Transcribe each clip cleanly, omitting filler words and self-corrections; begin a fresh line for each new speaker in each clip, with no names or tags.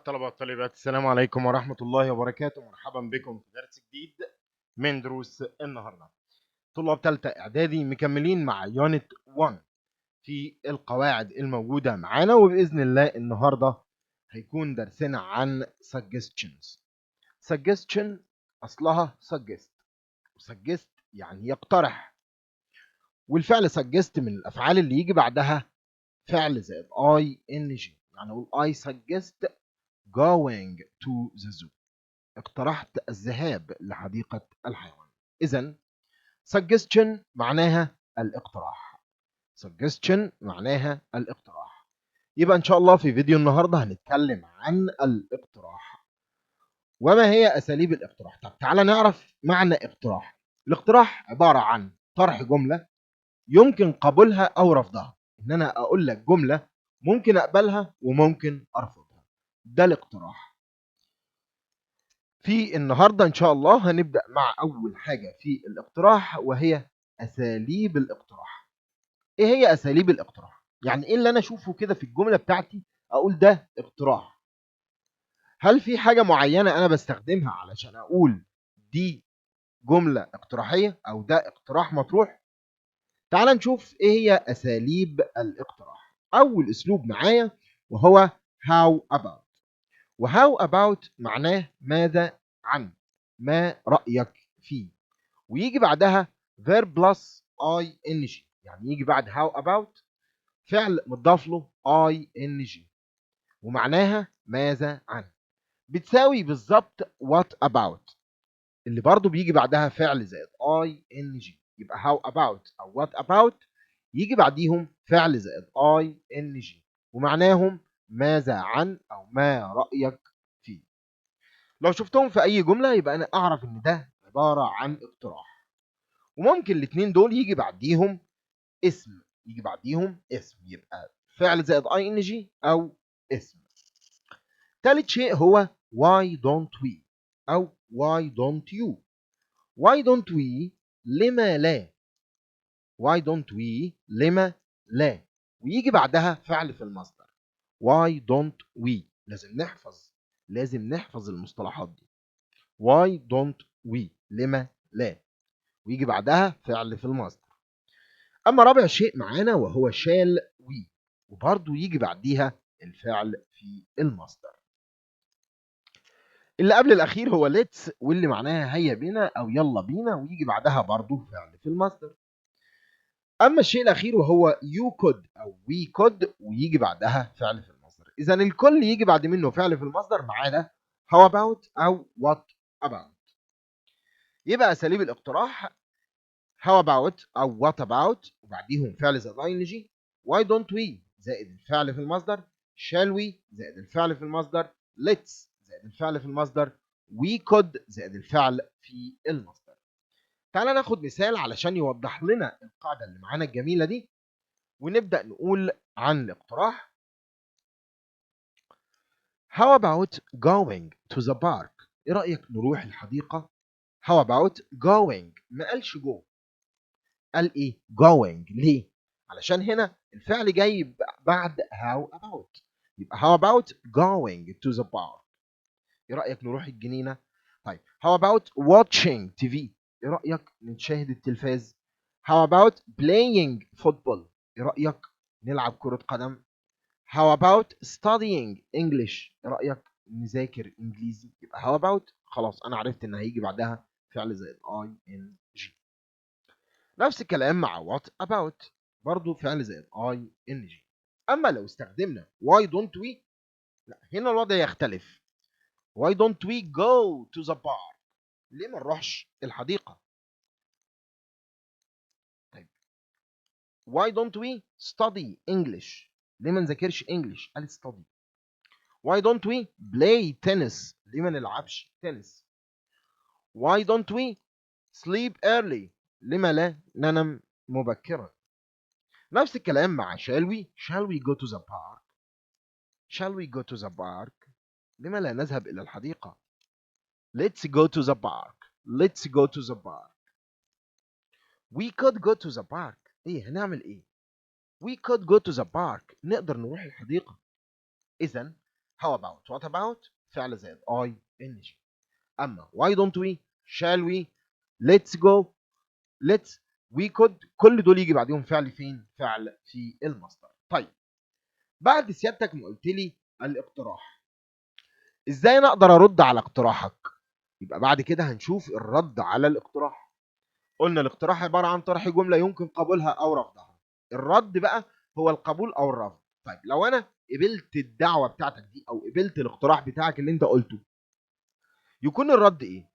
الطلبة والطالبات، السلام عليكم ورحمة الله وبركاته. مرحبا بكم في درس جديد من دروس النهاردة. طلاب ثالثة إعدادي مكملين مع يونت 1 في القواعد الموجودة معانا، وبإذن الله النهاردة هيكون درسنا عن suggestions. suggestion أصلها suggest، suggest يعني يقترح، والفعل suggest من الأفعال اللي يجي بعدها فعل زائد ing، يعني أقول I suggest going to the zoo. اقترحت الذهاب لحديقة الحيوان. إذن suggestion معناها الاقتراح. suggestion معناها الاقتراح. يبقى إن شاء الله في فيديو النهاردة هنتكلم عن الاقتراح وما هي أساليب الاقتراح. طب تعالى نعرف معنى اقتراح. الاقتراح عبارة عن طرح جملة يمكن قبولها أو رفضها. إن أنا أقول لك جملة ممكن أقبلها وممكن أرفضها، ده الاقتراح. في النهاردة إن شاء الله هنبدأ مع أول حاجة في الاقتراح، وهي أساليب الاقتراح. إيه هي أساليب الاقتراح؟ يعني إيه اللي أنا أشوفه كده في الجملة بتاعتي أقول ده اقتراح؟ هل في حاجة معينة أنا بستخدمها علشان أقول دي جملة اقتراحية أو ده اقتراح مطروح؟ تعال نشوف إيه هي أساليب الاقتراح. أول أسلوب معايا وهو how about. وهاو about معناه ماذا عن، ما رأيك فيه، ويجي بعدها verb plus ing، يعني يجي بعد how about فعل مضاف له ing ومعناها ماذا عن. بتساوي بالظبط what about اللي برضو بيجي بعدها فعل زائد ing، يبقى how about او what about يجي بعديهم فعل زائد ing ومعناهم ماذا عن او ما رأيك فيه. لو شفتهم في اي جمله يبقى انا اعرف ان ده عباره عن اقتراح. وممكن الاثنين دول يجي بعديهم اسم، يبقى فعل زائد ing او اسم. ثالث شيء هو why don't we او why don't you. why don't we لما لا، why don't we لما لا، ويجي بعدها فعل في المصدر. why don't we لازم نحفظ المصطلحات دي. why don't we لما لا، ويجي بعدها فعل في المصدر. اما رابع شيء معانا وهو shall we، وبرضه يجي بعديها الفعل في المصدر. اللي قبل الاخير هو let's، واللي معناها هيا بنا او يلا بينا، ويجي بعدها برضه فعل في المصدر. اما الشيء الاخير وهو you could او we could، ويجي بعدها فعل في المصدر. اذا الكل يجي بعد منه فعل في المصدر ما عدا how about او what about. يبقى اساليب الاقتراح how about أو what about وبعديهم فعل زائد ing، why don't we زائد الفعل في المصدر، shall we زائد الفعل في المصدر، let's زائد الفعل في المصدر، we could زائد الفعل في المصدر. تعالى ناخد مثال علشان يوضح لنا القاعدة اللي معانا الجميلة دي، ونبدأ نقول عن الاقتراح. how about going to the park. ايه رأيك نروح الحديقة؟ how about going، ما قالش go، قال ايه going. ليه؟ علشان هنا الفعل جاي بعد how about، يبقى how about going to the park. ايه رأيك نروح الجنينة؟ طيب how about watching TV. ايه رأيك نشاهد التلفاز؟ how about playing football. ايه رأيك نلعب كرة قدم؟ how about studying English. ايه رأيك نذاكر انجليزي؟ يبقى how about خلاص انا عرفت ان هيجي بعدها فعل زائد ing. نفس الكلام مع what about، برضو فعل زائد ing. اما لو استخدمنا why don't we، لا هنا الوضع يختلف. why don't we go to the park، ليه ما نروحش الحديقة؟ طيب why don't we study English، ليه ما نذاكرش English؟ قال study. why don't we play tennis، ليه ما نلعبش تنس؟ why don't we sleep early، لما لا ننام مبكرا؟ نفس الكلام مع shall we go to the park. shall we go to the park، لما لا نذهب إلى الحديقة؟ let's go to the park. let's go to the park. we could go to the park، ايه هنعمل ايه؟ we could go to the park، نقدر نروح الحديقة. إذن how about what about فعل زائد ing. اما why don't we shall we let's go let's we could كل دول يجي بعدهم فعل فين؟ فعل في المصدر. طيب بعد سيادتك ما قلت لي الاقتراح، ازاي انا اقدر ارد على اقتراحك؟ يبقى بعد كده هنشوف الرد على الاقتراح. قلنا الاقتراح عباره عن طرح جمله يمكن قبولها او رفضها. الرد بقى هو القبول او الرفض. طيب لو انا قبلت الدعوه بتاعتك دي او قبلت الاقتراح بتاعك اللي انت قلته، يكون الرد ايه؟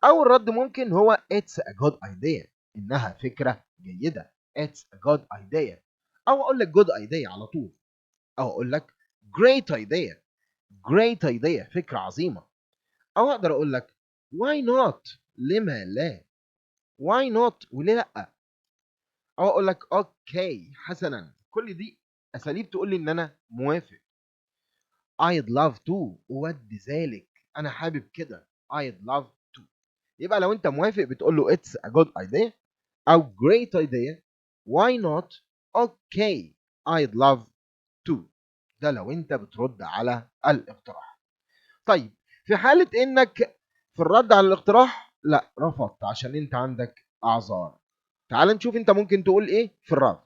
اول رد ممكن هو it's a good idea، انها فكره جيده. it's a good idea. او اقول لك good idea على طول. او اقول لك great idea. great idea فكره عظيمه. او اقدر اقول لك why not لما لا. why not وليه لا. او اقول لك اوكي حسنا. كل دي اساليب تقول لي ان انا موافق. I'd love to اود ذلك، انا حابب كده. I'd love to. يبقى لو انت موافق بتقول له it's a good idea او great idea. why not okay I'd love to. ده لو انت بترد على الاقتراح. طيب في حالة انك في الرد على الاقتراح لا رفضت عشان انت عندك اعذار، تعال نشوف انت ممكن تقول ايه في الرد.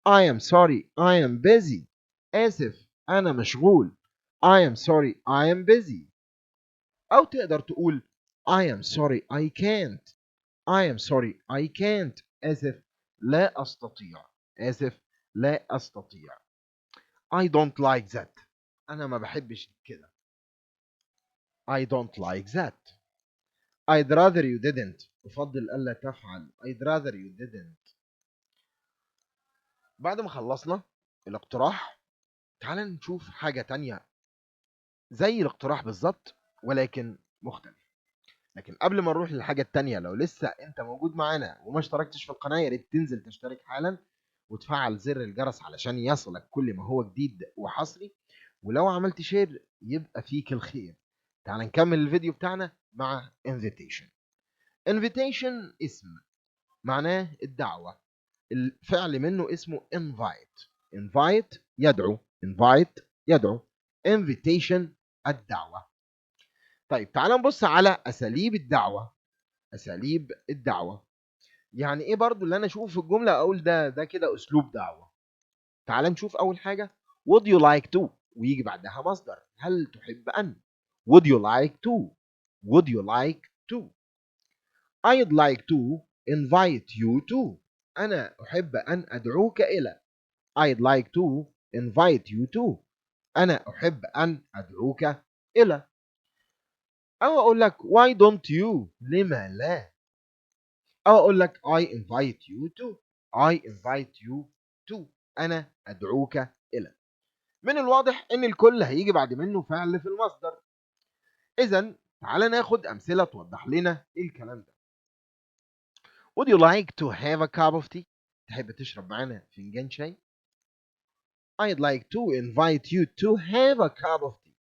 I am sorry I am busy. اسف انا مشغول. I am sorry I am busy. او تقدر تقول I am sorry I can't. I am sorry I can't. اسف لا استطيع. اسف لا استطيع. I don't like that. انا ما بحبش كده. I don't like that. I'd rather you didn't. أفضل ألا تفعل. I'd rather you didn't. بعد ما خلصنا الاقتراح تعال نشوف حاجة تانية زي الاقتراح بالظبط ولكن مختلف. لكن قبل ما نروح للحاجة التانية، لو لسه انت موجود معانا وما اشتركتش في القناة يا ريت تنزل تشترك حالا وتفعل زر الجرس علشان يصلك كل ما هو جديد وحصري. ولو عملت شير يبقى فيك الخير. تعال نكمل الفيديو بتاعنا مع invitation. invitation اسم معناه الدعوة. الفعل منه اسمه invite. invite يدعو. invite يدعو. invitation الدعوة. طيب تعال نبص على أساليب الدعوة. أساليب الدعوة يعني إيه برضو اللي أنا أشوف في الجملة أقول ده كده أسلوب دعوة. تعال نشوف أول حاجة would you like to ويجي بعدها مصدر. هل تحب أن. would you like to. would you like to. I'd like to invite you to. أنا أحب أن أدعوك إلى. I'd like to invite you to. أنا أحب أن أدعوك إلى. أو أقول لك why don't you لما لا. أو أقول لك I invite you to. I invite you to. أنا أدعوك إلى. من الواضح إن الكل هيجي بعد منه فعل في المصدر. إذا تعال ناخد أمثلة توضح لنا الكلام ده. Would you like to have a cup of tea؟ تحب تشرب معانا فنجان شاي؟ I'd like to invite you to have a cup of tea.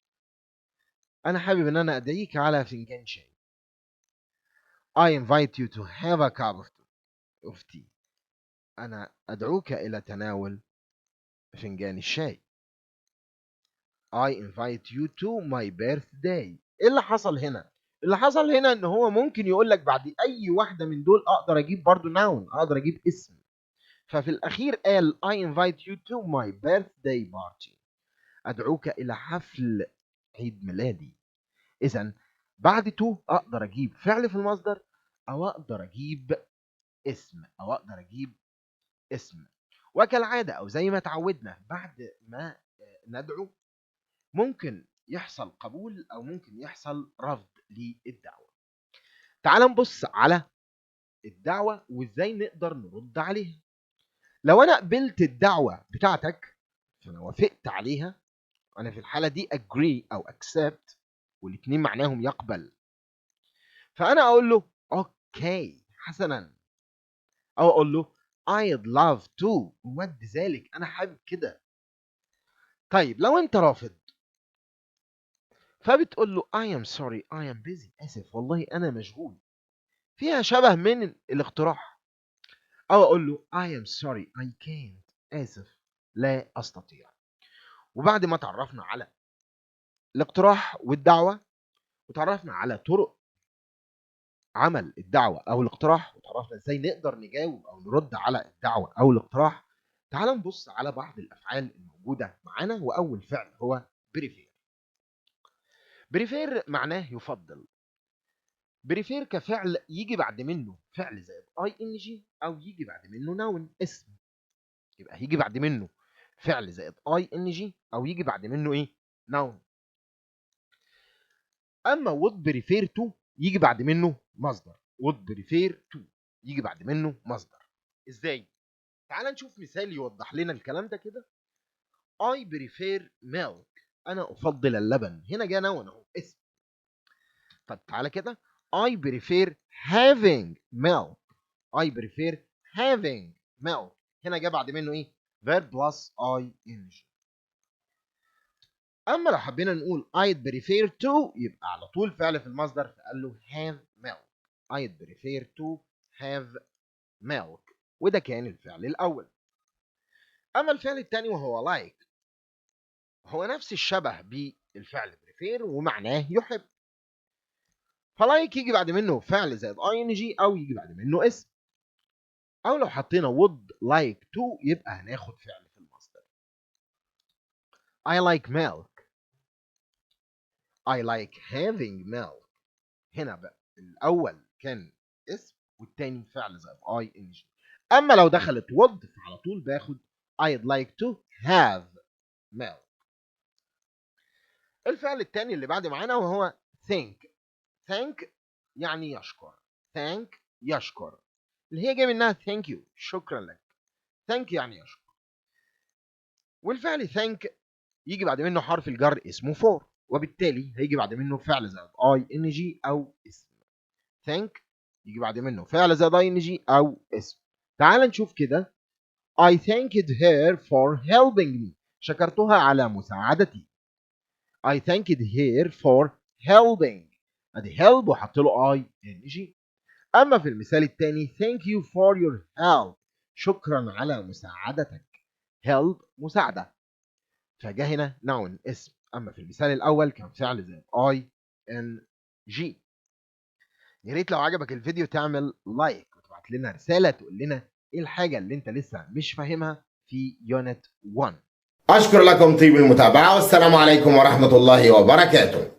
أنا حابب إن أنا أدعيك على فنجان شاي. I invite you to have a cup of tea. أنا أدعوك إلى تناول فنجان الشاي. I invite you to my birthday. إيه اللي حصل هنا؟ اللي حصل هنا إن هو ممكن يقول لك بعد أي واحدة من دول أقدر أجيب برضو noun، أقدر أجيب اسم. ففي الأخير قال I invite you to my birthday party. أدعوك إلى حفل عيد ميلادي. إذا بعد to أقدر أجيب فعل في المصدر أو أقدر أجيب اسم أو أقدر أجيب اسم. وكالعادة أو زي ما تعودنا بعد ما ندعو ممكن يحصل قبول أو ممكن يحصل رفض للدعوة. تعال نبص على الدعوة وإزاي نقدر نرد عليها. لو أنا قبلت الدعوة بتاعتك فأنا وافقت عليها. أنا في الحالة دي agree أو accept والاتنين معناهم يقبل. فأنا أقول له أوكي حسنا. أو أقول له I'd love to أود ذلك أنا حابب كده. طيب لو أنت رافض فبتقول له I am sorry I am busy. آسف والله أنا مشغول. فيها شبه من الاقتراح. أو أقول له I am sorry I can't. آسف لا أستطيع. وبعد ما تعرفنا على الاقتراح والدعوة، وتعرفنا على طرق عمل الدعوة أو الاقتراح، وتعرفنا إزاي نقدر نجاوب أو نرد على الدعوة أو الاقتراح. تعال نبص على بعض الأفعال الموجودة معانا، وأول فعل هو بريفير. بريفير معناه يفضل. بريفير كفعل يجي بعد منه فعل زائد اي ان جي، او يجي بعد منه نون اسم. يبقى هيجي بعد منه فعل زائد اي ان جي، او يجي بعد منه ايه؟ نون. اما would prefer to يجي بعد منه مصدر. would prefer to يجي بعد منه مصدر. ازاي؟ تعال نشوف مثال يوضح لنا الكلام ده كده. I prefer milk. انا افضل اللبن. هنا جه نون اهو اسم. طب تعالى كده. I prefer having milk. I prefer having milk. هنا جه بعد منه ايه؟ verb plus ing. اما لو حبينا نقول I'd prefer to يبقى على طول فعل في المصدر، فقال له have milk. I'd prefer to have milk. وده كان الفعل الاول. اما الفعل الثاني وهو like، هو نفس الشبه بالفعل prefer ومعناه يحب. فلايك يجي بعد منه فعل زائد ing، او يجي بعد منه اسم. او لو حطينا would like to يبقى هناخد فعل في المصدر. I like milk. I like having milk. هنا بقى الاول كان اسم والتاني فعل زائد ing. اما لو دخلت would فعلى طول باخد I'd like to have milk. الفعل التاني اللي بعد معانا وهو thank. thank يعني يشكر. thank يشكر، اللي هي جايه منها thank you شكرا لك. thank يعني يشكر. والفعل thank يجي بعد منه حرف الجر اسمه for، وبالتالي هيجي بعد منه فعل زائد ing او اسم. thank يجي بعد منه فعل زائد ing او اسم. تعال نشوف كده. I thanked her for helping me. شكرتها على مساعدتي. I thanked her for helping. ادي help وحط له ing. اما في المثال الثاني thank you for your help. شكرا على مساعدتك. help مساعدة، فجاء هنا noun اسم. اما في المثال الاول كان فعل زائد ing. يا ريت لو عجبك الفيديو تعمل لايك وتبعت لنا رسالة تقول لنا ايه الحاجة اللي انت لسه مش فاهمها في يونت 1.
أشكر لكم طيب المتابعة، والسلام عليكم ورحمة الله وبركاته.